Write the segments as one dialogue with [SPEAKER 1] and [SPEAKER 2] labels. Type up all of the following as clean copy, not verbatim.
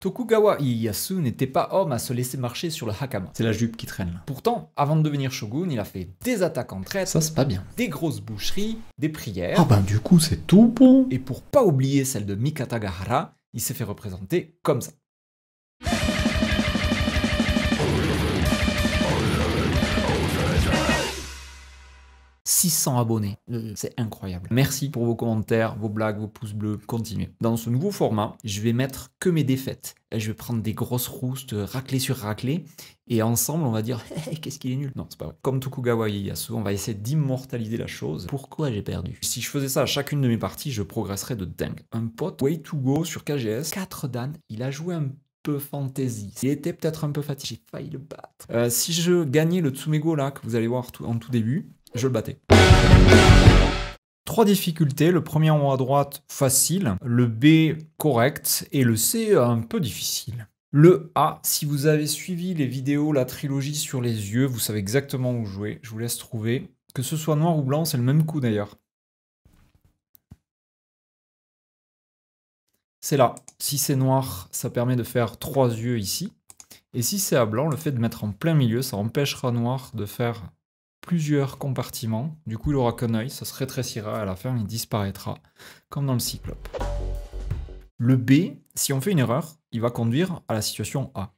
[SPEAKER 1] Tokugawa Ieyasu n'était pas homme à se laisser marcher sur le hakama. C'est la jupe qui traîne là. Pourtant, avant de devenir shogun, il a fait des attaques en traite, ça c'est pas bien, des grosses boucheries, des prières.
[SPEAKER 2] Ah ben du coup c'est tout bon.
[SPEAKER 1] Et pour pas oublier celle de Mikatagahara, il s'est fait représenter comme ça. 600 abonnés, c'est incroyable. Merci pour vos commentaires, vos blagues, vos pouces bleus, continuez. Dans ce nouveau format, je vais mettre que mes défaites. Je vais prendre des grosses roustes, raclée sur raclée, et ensemble on va dire hey, qu'est-ce qu'il est nul. Non, c'est pas vrai. Comme Tokugawa Ieyasu, on va essayer d'immortaliser la chose. Pourquoi j'ai perdu? Si je faisais ça à chacune de mes parties, je progresserais de dingue. Un pote, Way to Go sur KGS, 4 dan, il a joué un peu fantasy. Il était peut-être un peu fatigué, j'ai failli le battre. Si je gagnais le Tsumego là, que vous allez voir en tout début, je le battais. 3 difficultés, le premier en haut à droite, facile, le B, correct, et le C, un peu difficile. Le A, si vous avez suivi les vidéos, la trilogie sur les yeux, vous savez exactement où jouer, je vous laisse trouver. Que ce soit noir ou blanc, c'est le même coup d'ailleurs. C'est là. Si c'est noir, ça permet de faire 3 yeux ici. Et si c'est à blanc, le fait de mettre en plein milieu, ça empêchera noir de faire plusieurs compartiments. Du coup, il aura qu'un œil, ça se rétrécira et à la fin, il disparaîtra, comme dans le cyclope. Le B, si on fait une erreur, il va conduire à la situation A.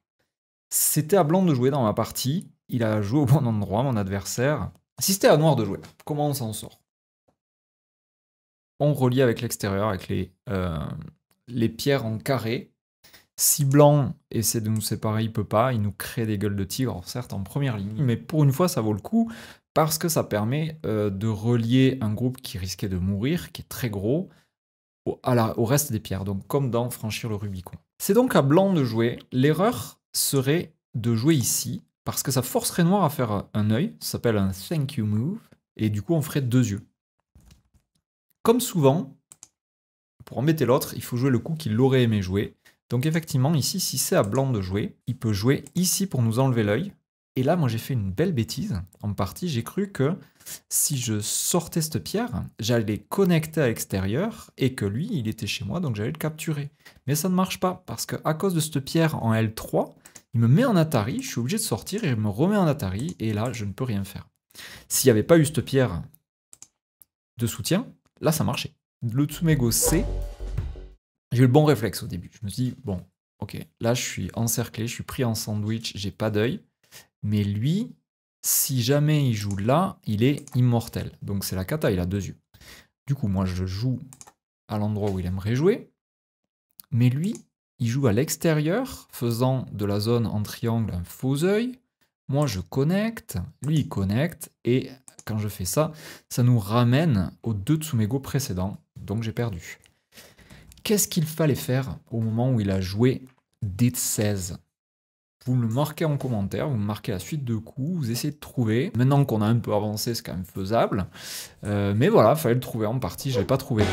[SPEAKER 1] C'était à blanc de jouer dans ma partie, il a joué au bon endroit, mon adversaire. Si c'était à noir de jouer, comment on s'en sort? On relie avec l'extérieur, avec les pierres en carré. Si blanc essaie de nous séparer, il peut pas, il nous crée des gueules de tigre, alors certes en première ligne, mais pour une fois ça vaut le coup, parce que ça permet de relier un groupe qui risquait de mourir, qui est très gros, au reste des pierres, donc comme dans Franchir le Rubicon. C'est donc à blanc de jouer, l'erreur serait de jouer ici, parce que ça forcerait noir à faire un œil, ça s'appelle un thank you move, et du coup on ferait 2 yeux. Comme souvent, pour embêter l'autre, il faut jouer le coup qu'il aurait aimé jouer. Donc effectivement, ici, si c'est à blanc de jouer, il peut jouer ici pour nous enlever l'œil. Et là, moi, j'ai fait une belle bêtise. En partie, j'ai cru que si je sortais cette pierre, j'allais connecter à l'extérieur et que lui, il était chez moi, donc j'allais le capturer. Mais ça ne marche pas, parce qu'à cause de cette pierre en L3, il me met en Atari, je suis obligé de sortir et il me remet en Atari, et là, je ne peux rien faire. S'il n'y avait pas eu cette pierre de soutien, là, ça marchait. Le Tsumego C, j'ai eu le bon réflexe au début. Je me suis dit, bon, ok, là je suis encerclé, je suis pris en sandwich, j'ai pas d'œil. Mais lui, si jamais il joue là, il est immortel. Donc c'est la kata, il a 2 yeux. Du coup, moi je joue à l'endroit où il aimerait jouer. Mais lui, il joue à l'extérieur, faisant de la zone en triangle un faux œil. Moi je connecte, lui il connecte. Et quand je fais ça, ça nous ramène aux 2 Tsumego précédents. Donc j'ai perdu. Qu'est-ce qu'il fallait faire au moment où il a joué D16? Vous me le marquez en commentaire, vous me marquez la suite de coups, vous essayez de trouver. Maintenant qu'on a un peu avancé, c'est quand même faisable. Mais voilà, il fallait le trouver en partie, je ne l'ai pas trouvé.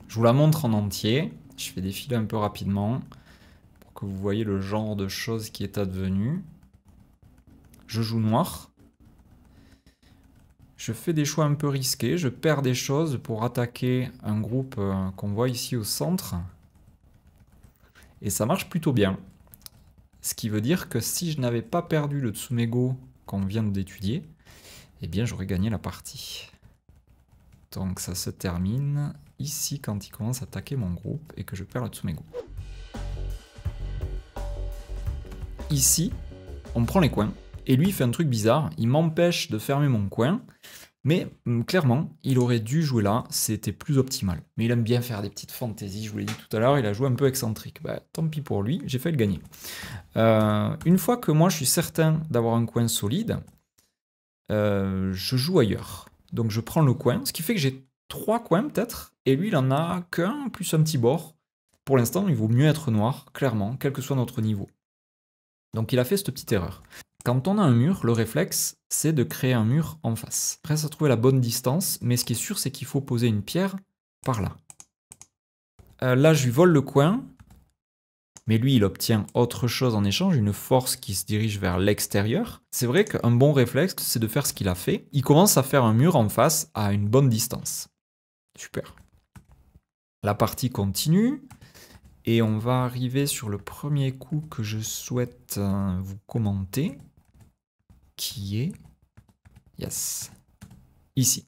[SPEAKER 1] Je vous la montre en entier. Je fais défiler un peu rapidement pour que vous voyez le genre de choses qui est advenu. Je joue noir. Je fais des choix un peu risqués, je perds des choses pour attaquer un groupe qu'on voit ici au centre. Et ça marche plutôt bien. Ce qui veut dire que si je n'avais pas perdu le Tsumego qu'on vient d'étudier, eh bien j'aurais gagné la partie. Donc ça se termine ici quand il commence à attaquer mon groupe et que je perds le Tsumego. Ici, on prend les coins. Et lui, il fait un truc bizarre, il m'empêche de fermer mon coin, mais clairement, il aurait dû jouer là, c'était plus optimal. Mais il aime bien faire des petites fantaisies, je vous l'ai dit tout à l'heure, il a joué un peu excentrique. Bah, tant pis pour lui, j'ai fait le gagner. Une fois que moi, je suis certain d'avoir un coin solide, je joue ailleurs. Donc je prends le coin, ce qui fait que j'ai 3 coins peut-être, et lui, il en a qu'un, plus un petit bord. Pour l'instant, il vaut mieux être noir, clairement, quel que soit notre niveau. Donc il a fait cette petite erreur. Quand on a un mur, le réflexe, c'est de créer un mur en face. Après, ça trouver la bonne distance, mais ce qui est sûr, c'est qu'il faut poser une pierre par là. Là, je lui vole le coin, mais lui, il obtient autre chose en échange, une force qui se dirige vers l'extérieur. C'est vrai qu'un bon réflexe, c'est de faire ce qu'il a fait. Il commence à faire un mur en face à une bonne distance. Super. La partie continue. Et on va arriver sur le premier coup que je souhaite vous commenter. Qui est... Yes. Ici.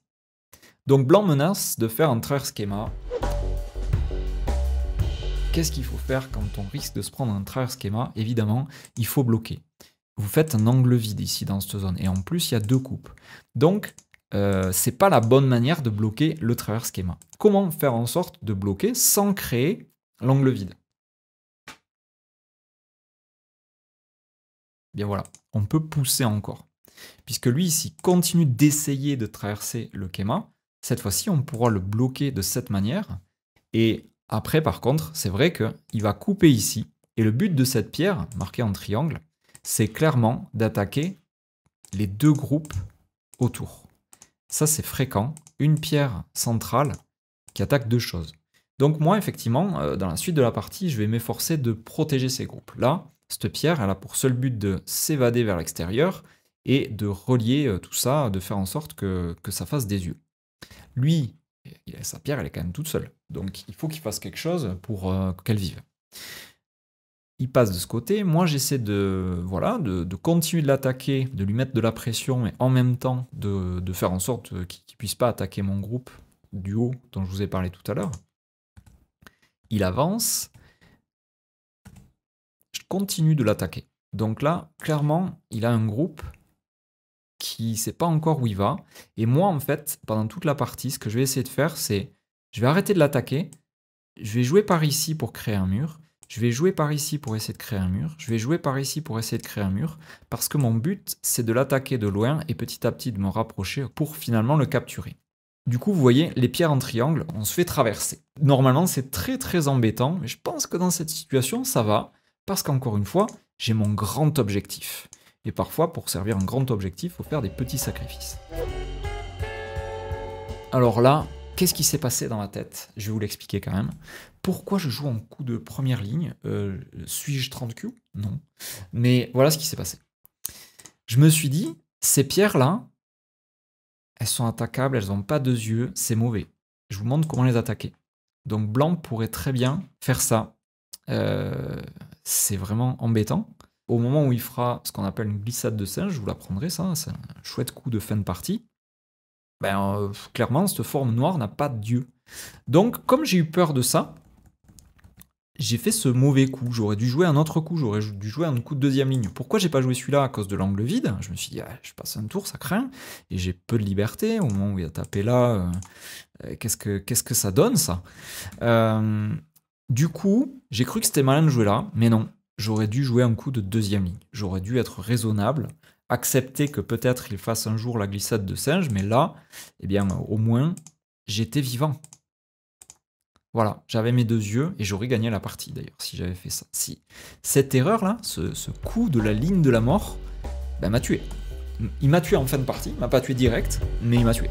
[SPEAKER 1] Donc blanc menace de faire un travers schéma. Qu'est-ce qu'il faut faire quand on risque de se prendre un travers schéma? Évidemment, il faut bloquer. Vous faites un angle vide ici dans cette zone. Et en plus, il y a 2 coupes. Donc, c'est pas la bonne manière de bloquer le travers schéma. Comment faire en sorte de bloquer sans créer l'angle vide? Bien voilà, on peut pousser encore. Puisque lui ici continue d'essayer de traverser le schéma, cette fois-ci on pourra le bloquer de cette manière. Et après par contre, c'est vrai qu'il va couper ici. Et le but de cette pierre, marquée en triangle, c'est clairement d'attaquer les 2 groupes autour. Ça c'est fréquent, une pierre centrale qui attaque 2 choses. Donc moi effectivement, dans la suite de la partie, je vais m'efforcer de protéger ces groupes. Là, cette pierre, elle a pour seul but de s'évader vers l'extérieur et de relier tout ça, de faire en sorte que ça fasse des yeux. Lui, sa pierre, elle est quand même toute seule. Donc il faut qu'il fasse quelque chose pour qu'elle vive. Il passe de ce côté. Moi, j'essaie de continuer de l'attaquer, de lui mettre de la pression, mais en même temps de faire en sorte qu'il ne puisse pas attaquer mon groupe du haut dont je vous ai parlé tout à l'heure. Il avance. Je continue de l'attaquer. Donc là, clairement, il a un groupe qui ne sait pas encore où il va. Et moi, en fait, pendant toute la partie, ce que je vais essayer de faire, c'est... Je vais arrêter de l'attaquer. Je vais jouer par ici pour créer un mur. Je vais jouer par ici pour essayer de créer un mur. Je vais jouer par ici pour essayer de créer un mur. Parce que mon but, c'est de l'attaquer de loin et petit à petit de me rapprocher pour finalement le capturer. Du coup, vous voyez, les pierres en triangle, on se fait traverser. Normalement, c'est très très embêtant. Mais je pense que dans cette situation, ça va. Parce qu'encore une fois, j'ai mon grand objectif. Et parfois, pour servir un grand objectif, il faut faire des petits sacrifices. Alors là, qu'est-ce qui s'est passé dans ma tête? Je vais vous l'expliquer quand même. Pourquoi je joue en coup de première ligne? Suis-je 30Q? Non. Mais voilà ce qui s'est passé. Je me suis dit, ces pierres-là, elles sont attaquables, elles n'ont pas 2 yeux, c'est mauvais. Je vous montre comment les attaquer. Donc blanc pourrait très bien faire ça. C'est vraiment embêtant. Au moment où il fera ce qu'on appelle une glissade de singe, je vous l'apprendrai ça, c'est un chouette coup de fin de partie. Clairement, cette forme noire n'a pas d'yeux. Donc, comme j'ai eu peur de ça, j'ai fait ce mauvais coup. J'aurais dû jouer un autre coup, j'aurais dû jouer un coup de 2e ligne. Pourquoi j'ai pas joué celui-là? À cause de l'angle vide. Je me suis dit, je passe un tour, ça craint. Et j'ai peu de liberté. Au moment où il a tapé là, qu'est-ce que ça donne, ça? Du coup, j'ai cru que c'était malin de jouer là, mais non. J'aurais dû jouer un coup de 2e ligne. J'aurais dû être raisonnable, accepter que peut-être il fasse un jour la glissade de singe, mais là, eh bien, au moins, j'étais vivant. Voilà, j'avais mes 2 yeux et j'aurais gagné la partie d'ailleurs si j'avais fait ça. Si cette erreur-là, ce coup de la ligne de la mort, m'a tué. Il m'a tué en fin de partie, il m'a pas tué direct, mais il m'a tué.